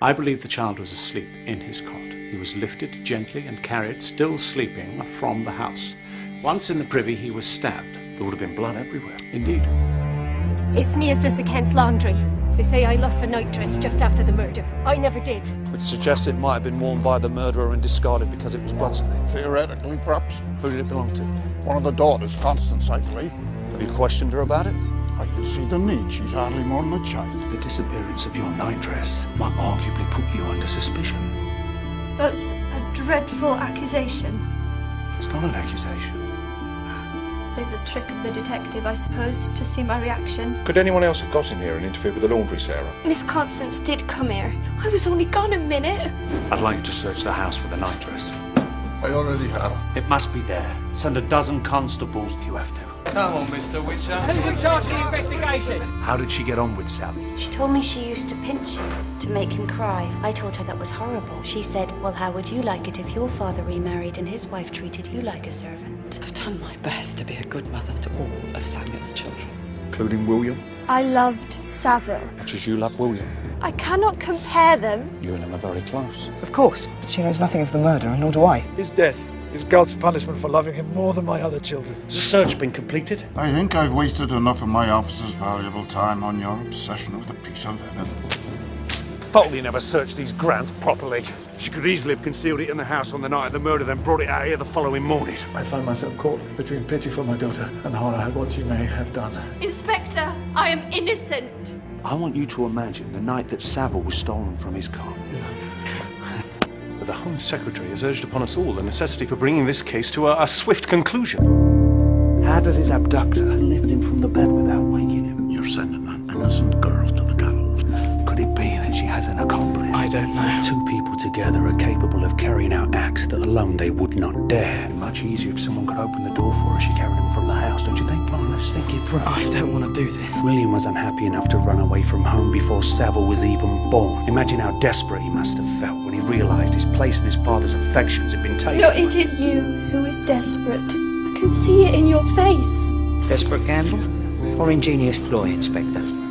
I believe the child was asleep in his cot. He was lifted gently and carried, still sleeping, from the house. Once in the privy, he was stabbed. There would have been blood everywhere. Indeed. It's me as does the Kent's laundry. They say I lost a nightdress just after the murder. I never did. Which suggests it might have been worn by the murderer and discarded because it was bloodstained. Theoretically, perhaps. Who did it belong to? One of the daughters, Constance, I believe. Have you questioned her about it? I can see the need. She's hardly more than a child. The disappearance of your nightdress might arguably put you under suspicion. That's a dreadful accusation. It's not an accusation. There's a trick of the detective, I suppose, to see my reaction. Could anyone else have got in here and interfered with the laundry, Sarah? Miss Constance did come here. I was only gone a minute. I'd like you to search the house for the nightdress. I already have. It must be there. Send a dozen constables if you have to. Come on, Mr. Uичър. Who's in charge of the investigation? How did she get on with Sally? She told me she used to pinch him to make him cry. I told her that was horrible. She said, well, how would you like it if your father remarried and his wife treated you like a servant? I've done my best to be a good mother to all of Samuel's children. Including William? I loved Savile. Much as you love William. I cannot compare them. You and him are very close. Of course, but she knows nothing of the murder, and nor do I. His death is God's punishment for loving him more than my other children. Has the search been completed? I think I've wasted enough of my officer's valuable time on your obsession with a piece of linen. Foley never searched these grounds properly. She could easily have concealed it in the house on the night of the murder, then brought it out here the following morning. I find myself caught between pity for my daughter and horror at what you may have done. Inspector, I am innocent. I want you to imagine the night that Savile was stolen from his car. But the Home Secretary has urged upon us all the necessity for bringing this case to a swift conclusion. How does his abductor lift him from the bed without waking him? You're sending an innocent girl to the gallows. Could it be that she has an accomplice? I don't know. Two people together are capable of carrying out acts that alone they would not dare. It'd be much easier if someone could open the door for her. She carried him from the house, don't you think? Come on, let's think it through. I don't want to do this. William was unhappy enough to run away from home before Savile was even born. Imagine how desperate he must have felt when he realised his place in his father's affections had been taken. No, it is you who is desperate. I can see it in your face. Desperate gamble or ingenious ploy, Inspector?